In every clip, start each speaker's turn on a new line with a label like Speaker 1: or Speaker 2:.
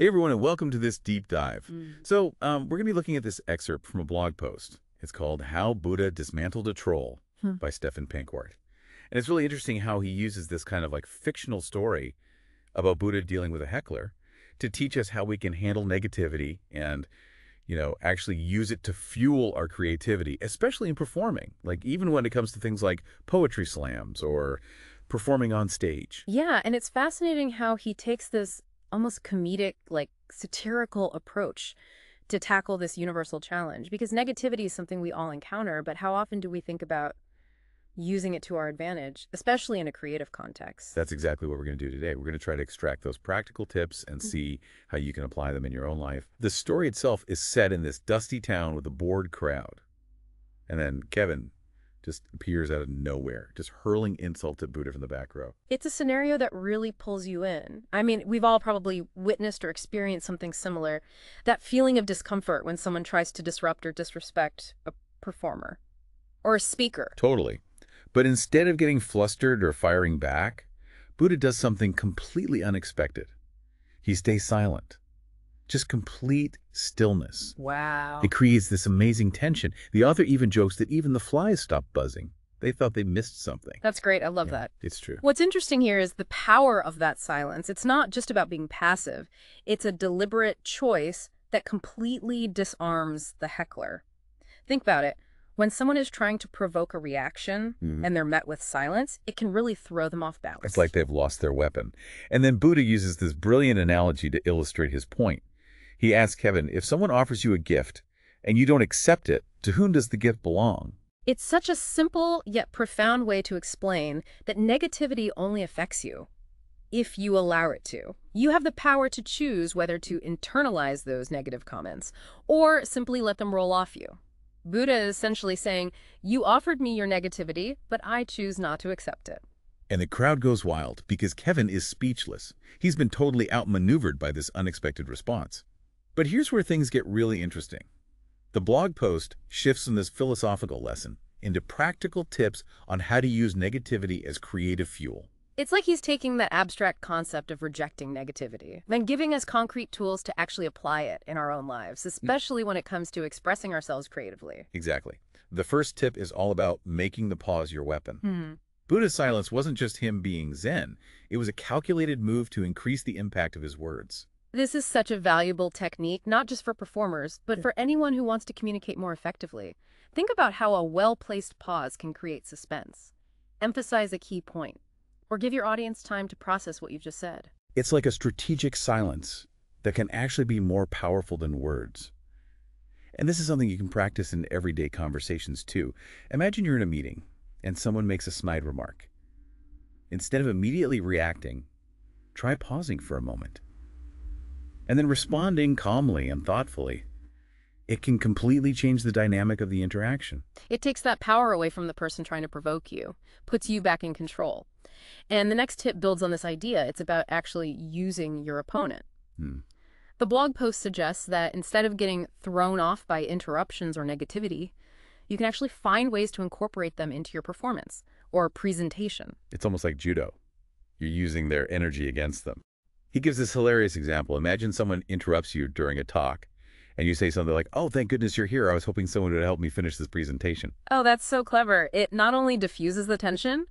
Speaker 1: Hey everyone, and welcome to this deep dive. We're going to be looking at this excerpt from a blog post. It's called How Buddha Dismantled a Troll by Stefan Pankwart. And it's really interesting how he uses this kind of like fictional story about Buddha dealing with a heckler to teach us how we can handle negativity and, actually use it to fuel our creativity, especially in performing. Like even when it comes to things like poetry slams or performing on stage.
Speaker 2: Yeah, and it's fascinating how he takes this almost comedic, like satirical approach to tackle this universal challenge. Because negativity is something we all encounter, but how often do we think about using it to our advantage, especially in a creative context?
Speaker 1: That's exactly what we're going to do today. We're going to try to extract those practical tips and see how you can apply them in your own life. The story itself is set in this dusty town with a bored crowd. And then Kevin just appears out of nowhere, just hurling insults at Buddha from the back row.
Speaker 2: It's a scenario that really pulls you in. I mean, we've all probably witnessed or experienced something similar. That feeling of discomfort when someone tries to disrupt or disrespect a performer or a speaker.
Speaker 1: Totally. But instead of getting flustered or firing back, Buddha does something completely unexpected. He stays silent. Just complete stillness.
Speaker 2: Wow.
Speaker 1: It creates this amazing tension. The author even jokes that even the flies stopped buzzing. They thought they missed something.
Speaker 2: That's great. I love that.
Speaker 1: It's true.
Speaker 2: What's interesting here is the power of that silence. It's not just about being passive. It's a deliberate choice that completely disarms the heckler. Think about it. When someone is trying to provoke a reaction and they're met with silence, it can really throw them off balance.
Speaker 1: It's like they've lost their weapon. And then Buddha uses this brilliant analogy to illustrate his point. He asks Kevin, if someone offers you a gift and you don't accept it, to whom does the gift belong?
Speaker 2: It's such a simple yet profound way to explain that negativity only affects you if you allow it to. You have the power to choose whether to internalize those negative comments or simply let them roll off you. Buddha is essentially saying, you offered me your negativity, but I choose not to accept it.
Speaker 1: And the crowd goes wild because Kevin is speechless. He's been totally outmaneuvered by this unexpected response. But here's where things get really interesting. The blog post shifts from this philosophical lesson into practical tips on how to use negativity as creative fuel.
Speaker 2: It's like he's taking that abstract concept of rejecting negativity, then giving us concrete tools to actually apply it in our own lives, especially when it comes to expressing ourselves creatively.
Speaker 1: Exactly. The first tip is all about making the pause your weapon. Buddha's silence wasn't just him being zen. It was a calculated move to increase the impact of his words.
Speaker 2: This is such a valuable technique, not just for performers, but for anyone who wants to communicate more effectively. Think about how a well-placed pause can create suspense. Emphasize a key point, or give your audience time to process what you've just said.
Speaker 1: It's like a strategic silence that can actually be more powerful than words. And this is something you can practice in everyday conversations too. Imagine you're in a meeting and someone makes a snide remark. Instead of immediately reacting, try pausing for a moment and then responding calmly and thoughtfully. It can completely change the dynamic of the interaction.
Speaker 2: It takes that power away from the person trying to provoke you, puts you back in control. And the next tip builds on this idea. It's about actually using your opponent. The blog post suggests that instead of getting thrown off by interruptions or negativity, you can actually find ways to incorporate them into your performance or presentation.
Speaker 1: It's almost like judo. You're using their energy against them. He gives this hilarious example. Imagine someone interrupts you during a talk and you say something like, oh, thank goodness you're here. I was hoping someone would help me finish this presentation.
Speaker 2: Oh, that's so clever. It not only diffuses the tension,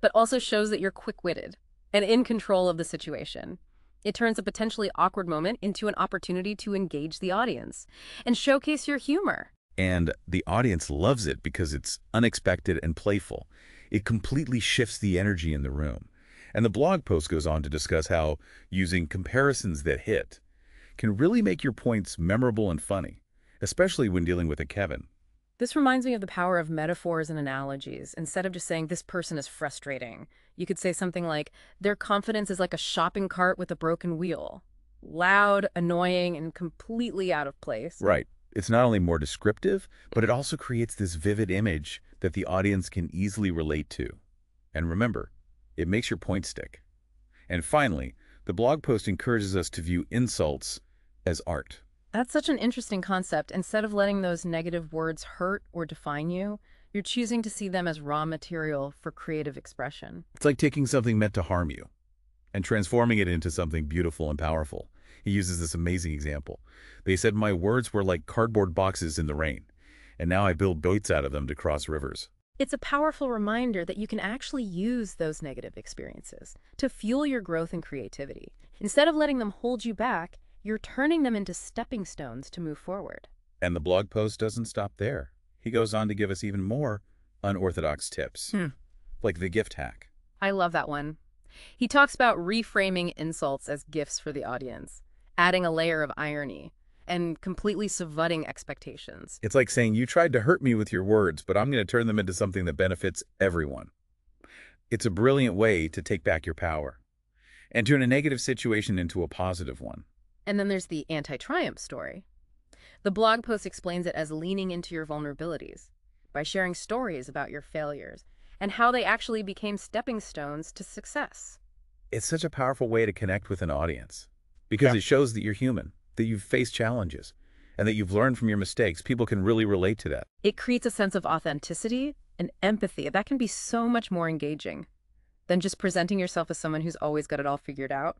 Speaker 2: but also shows that you're quick-witted and in control of the situation. It turns a potentially awkward moment into an opportunity to engage the audience and showcase your humor.
Speaker 1: And the audience loves it because it's unexpected and playful. It completely shifts the energy in the room. And the blog post goes on to discuss how using comparisons that hit can really make your points memorable and funny, especially when dealing with a Kevin.
Speaker 2: This reminds me of the power of metaphors and analogies. Instead of just saying, this person is frustrating, you could say something like, their confidence is like a shopping cart with a broken wheel. Loud, annoying, and completely out of place.
Speaker 1: Right. It's not only more descriptive, but it also creates this vivid image that the audience can easily relate to. And remember, it makes your point stick. And finally, the blog post encourages us to view insults as art.
Speaker 2: That's such an interesting concept. Instead of letting those negative words hurt or define you, you're choosing to see them as raw material for creative expression.
Speaker 1: It's like taking something meant to harm you and transforming it into something beautiful and powerful. He uses this amazing example. They said my words were like cardboard boxes in the rain, and now I build boats out of them to cross rivers.
Speaker 2: It's a powerful reminder that you can actually use those negative experiences to fuel your growth and creativity. Instead of letting them hold you back, you're turning them into stepping stones to move forward.
Speaker 1: And the blog post doesn't stop there. He goes on to give us even more unorthodox tips, like the gift hack.
Speaker 2: I love that one. He talks about reframing insults as gifts for the audience, adding a layer of irony, and completely subverting expectations.
Speaker 1: It's like saying, you tried to hurt me with your words, but I'm going to turn them into something that benefits everyone. It's a brilliant way to take back your power and turn a negative situation into a positive one.
Speaker 2: And then there's the anti-triumph story. The blog post explains it as leaning into your vulnerabilities by sharing stories about your failures and how they actually became stepping stones to success.
Speaker 1: It's such a powerful way to connect with an audience because it shows that you're human, that you've faced challenges, and that you've learned from your mistakes. People can really relate to that.
Speaker 2: It creates a sense of authenticity and empathy that can be so much more engaging than just presenting yourself as someone who's always got it all figured out.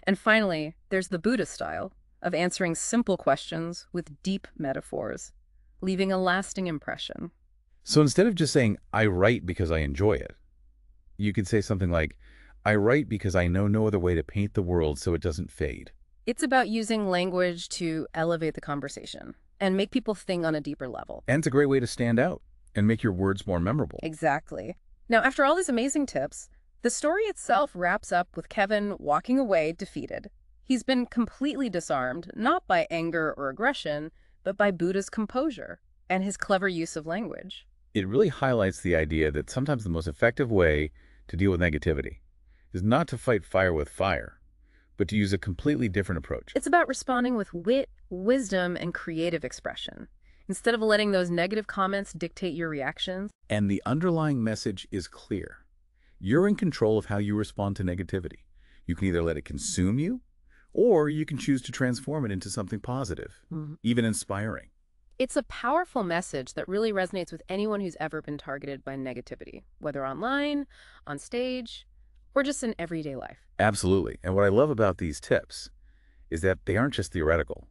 Speaker 2: And finally, there's the Buddha style of answering simple questions with deep metaphors, leaving a lasting impression.
Speaker 1: So instead of just saying, I write because I enjoy it, you could say something like, I write because I know no other way to paint the world so it doesn't fade.
Speaker 2: It's about using language to elevate the conversation and make people think on a deeper level.
Speaker 1: And it's a great way to stand out and make your words more memorable.
Speaker 2: Exactly. Now, after all these amazing tips, the story itself wraps up with Kevin walking away defeated. He's been completely disarmed, not by anger or aggression, but by Buddha's composure and his clever use of language.
Speaker 1: It really highlights the idea that sometimes the most effective way to deal with negativity is not to fight fire with fire, but to use a completely different approach.
Speaker 2: It's about responding with wit, wisdom, and creative expression, instead of letting those negative comments dictate your reactions.
Speaker 1: And the underlying message is clear. You're in control of how you respond to negativity. You can either let it consume you, or you can choose to transform it into something positive, even inspiring.
Speaker 2: It's a powerful message that really resonates with anyone who's ever been targeted by negativity, whether online, on stage, or just in everyday life.
Speaker 1: Absolutely. And what I love about these tips is that they aren't just theoretical.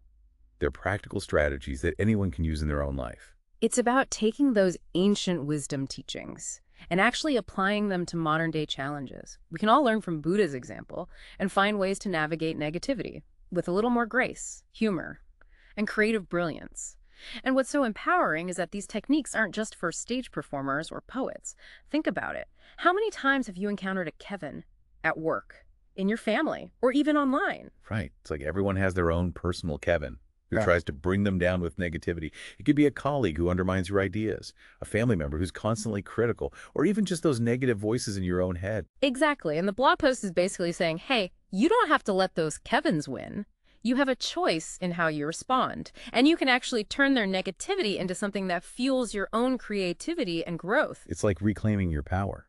Speaker 1: They're practical strategies that anyone can use in their own life.
Speaker 2: It's about taking those ancient wisdom teachings and actually applying them to modern-day challenges. We can all learn from Buddha's example and find ways to navigate negativity with a little more grace, humor, and creative brilliance. And what's so empowering is that these techniques aren't just for stage performers or poets. Think about it. How many times have you encountered a Kevin at work, in your family, or even online?
Speaker 1: Right. It's like everyone has their own personal Kevin who tries to bring them down with negativity. It could be a colleague who undermines your ideas, a family member who's constantly critical, or even just those negative voices in your own head.
Speaker 2: Exactly. And the blog post is basically saying, hey, you don't have to let those Kevins win. You have a choice in how you respond, and you can actually turn their negativity into something that fuels your own creativity and growth.
Speaker 1: It's like reclaiming your power.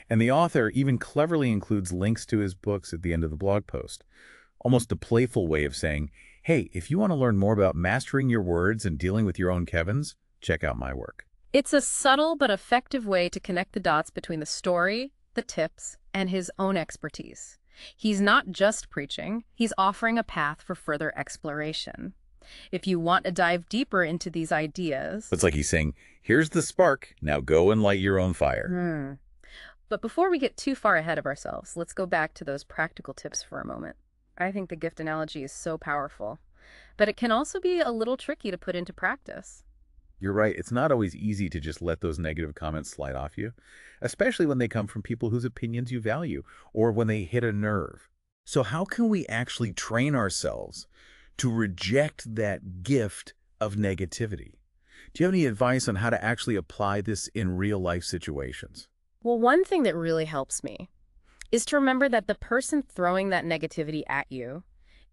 Speaker 1: And the author even cleverly includes links to his books at the end of the blog post, almost a playful way of saying, hey, if you want to learn more about mastering your words and dealing with your own Kevins, check out my work.
Speaker 2: It's a subtle but effective way to connect the dots between the story, the tips, and his own expertise. He's not just preaching, he's offering a path for further exploration. If you want to dive deeper into these ideas...
Speaker 1: It's like he's saying, here's the spark, now go and light your own fire.
Speaker 2: But before we get too far ahead of ourselves, let's go back to those practical tips for a moment. I think the gift analogy is so powerful, but it can also be a little tricky to put into practice.
Speaker 1: You're right. It's not always easy to just let those negative comments slide off you, especially when they come from people whose opinions you value or when they hit a nerve. So how can we actually train ourselves to reject that gift of negativity? Do you have any advice on how to actually apply this in real-life situations?
Speaker 2: Well, one thing that really helps me is to remember that the person throwing that negativity at you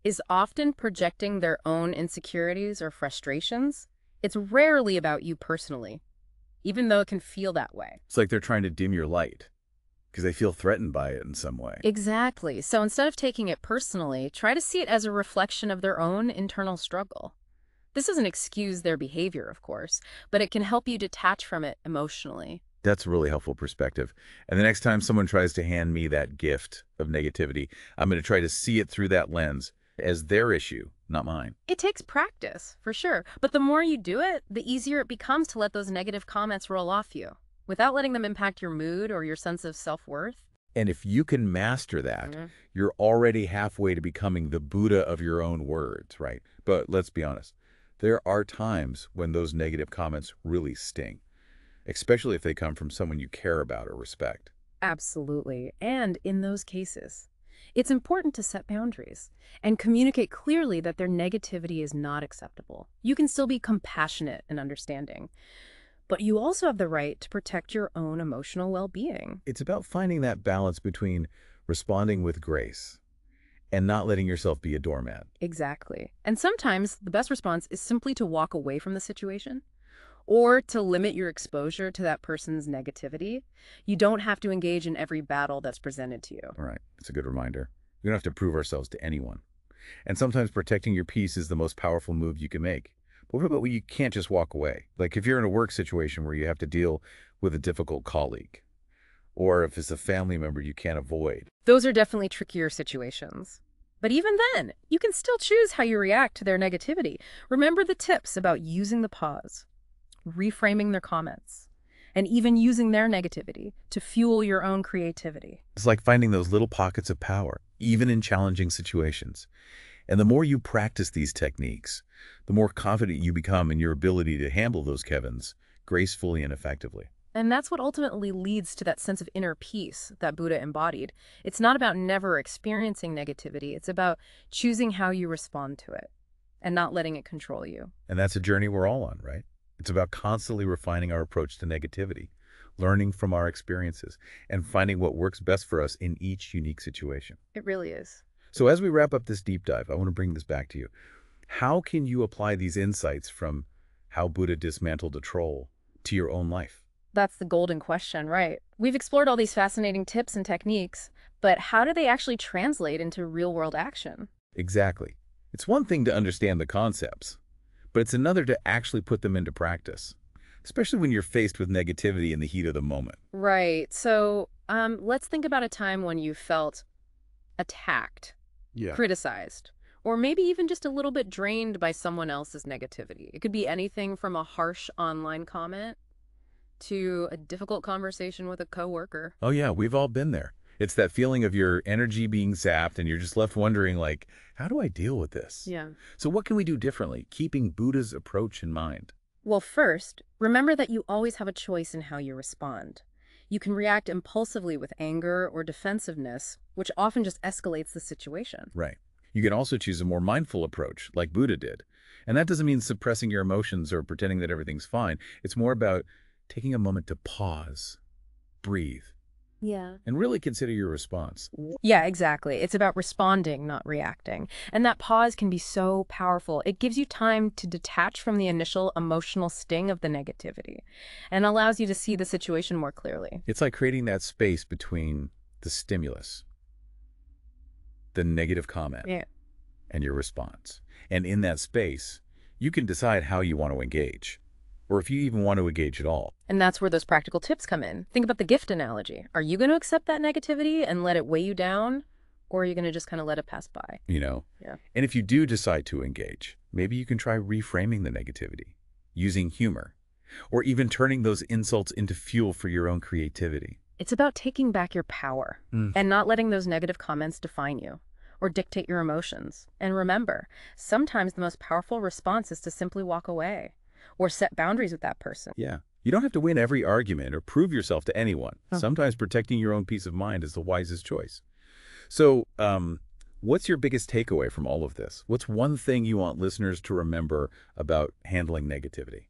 Speaker 2: is often projecting their own insecurities or frustrations. It's rarely about you personally, even though it can feel that way.
Speaker 1: It's like they're trying to dim your light because they feel threatened by it in some way.
Speaker 2: Exactly. So instead of taking it personally, try to see it as a reflection of their own internal struggle. This doesn't excuse their behavior, of course, but it can help you detach from it emotionally.
Speaker 1: That's a really helpful perspective. And the next time someone tries to hand me that gift of negativity, I'm going to try to see it through that lens. as their issue, not mine.
Speaker 2: It takes practice, for sure. But the more you do it, the easier it becomes to let those negative comments roll off you without letting them impact your mood or your sense of self-worth.
Speaker 1: And if you can master that, you're already halfway to becoming the Buddha of your own words, right? But let's be honest. There are times when those negative comments really sting, especially if they come from someone you care about or respect.
Speaker 2: Absolutely. And in those cases, it's important to set boundaries and communicate clearly that their negativity is not acceptable. You can still be compassionate and understanding, but you also have the right to protect your own emotional well-being.
Speaker 1: It's about finding that balance between responding with grace and not letting yourself be a doormat.
Speaker 2: Exactly. And sometimes the best response is simply to walk away from the situation or to limit your exposure to that person's negativity. You don't have to engage in every battle that's presented to you.
Speaker 1: All right. It's a good reminder. We don't have to prove ourselves to anyone. And sometimes protecting your peace is the most powerful move you can make. But what about when you can't just walk away? Like if you're in a work situation where you have to deal with a difficult colleague, or if it's a family member you can't avoid.
Speaker 2: Those are definitely trickier situations. But even then, you can still choose how you react to their negativity. Remember the tips about using the pause, reframing their comments, and even using their negativity to fuel your own creativity.
Speaker 1: It's like finding those little pockets of power, even in challenging situations. And the more you practice these techniques, the more confident you become in your ability to handle those Kevins gracefully and effectively.
Speaker 2: And that's what ultimately leads to that sense of inner peace that Buddha embodied. It's not about never experiencing negativity. It's about choosing how you respond to it and not letting it control you.
Speaker 1: And that's a journey we're all on, right? It's about constantly refining our approach to negativity, learning from our experiences, and finding what works best for us in each unique situation.
Speaker 2: It really is.
Speaker 1: So as we wrap up this deep dive, I want to bring this back to you. How can you apply these insights from how Buddha dismantled a troll to your own life?
Speaker 2: That's the golden question, right? We've explored all these fascinating tips and techniques, but how do they actually translate into real-world action?
Speaker 1: Exactly. It's one thing to understand the concepts, but it's another to actually put them into practice, especially when you're faced with negativity in the heat of the moment.
Speaker 2: Right. So let's think about a time when you felt attacked, criticized, or maybe even just a little bit drained by someone else's negativity. It could be anything from a harsh online comment to a difficult conversation with a coworker.
Speaker 1: Oh yeah, we've all been there. It's that feeling of your energy being zapped and you're just left wondering, like, how do I deal with this?
Speaker 2: Yeah.
Speaker 1: So what can we do differently, keeping Buddha's approach in mind?
Speaker 2: Well, first, remember that you always have a choice in how you respond. You can react impulsively with anger or defensiveness, which often just escalates the situation.
Speaker 1: Right. You can also choose a more mindful approach, like Buddha did. And that doesn't mean suppressing your emotions or pretending that everything's fine. It's more about taking a moment to pause, breathe, and really consider your response.
Speaker 2: Yeah, exactly. It's about responding, not reacting. And that pause can be so powerful. It gives you time to detach from the initial emotional sting of the negativity and allows you to see the situation more clearly.
Speaker 1: It's like creating that space between the stimulus, the negative comment, and your response. And in that space, you can decide how you want to engage, or if you even want to engage at all.
Speaker 2: And that's where those practical tips come in. Think about the gift analogy. Are you going to accept that negativity and let it weigh you down? Or are you going to just kind of let it pass by?
Speaker 1: And if you do decide to engage, maybe you can try reframing the negativity, using humor, or even turning those insults into fuel for your own creativity.
Speaker 2: It's about taking back your power and not letting those negative comments define you or dictate your emotions. And remember, sometimes the most powerful response is to simply walk away or set boundaries with that person.
Speaker 1: Yeah. You don't have to win every argument or prove yourself to anyone. Sometimes protecting your own peace of mind is the wisest choice. So, what's your biggest takeaway from all of this? What's one thing you want listeners to remember about handling negativity?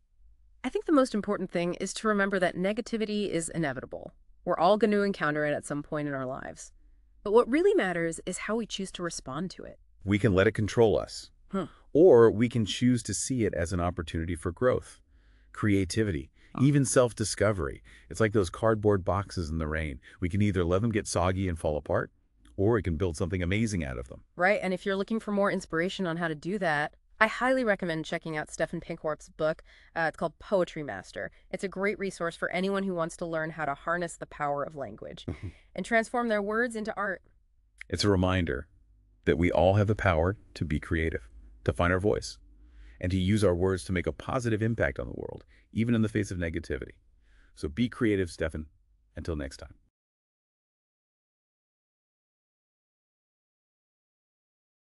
Speaker 2: I think the most important thing is to remember that negativity is inevitable. We're all going to encounter it at some point in our lives. But what really matters is how we choose to respond to it.
Speaker 1: We can let it control us, or we can choose to see it as an opportunity for growth, creativity, even self-discovery. It's like those cardboard boxes in the rain. We can either let them get soggy and fall apart, or we can build something amazing out of them.
Speaker 2: Right, and if you're looking for more inspiration on how to do that, I highly recommend checking out Stephen Pinkhort's book. It's called Poetry Master. It's a great resource for anyone who wants to learn how to harness the power of language and transform their words into art.
Speaker 1: It's a reminder that we all have the power to be creative, to find our voice, and to use our words to make a positive impact on the world, even in the face of negativity. So be creative, Stefan. Until next time.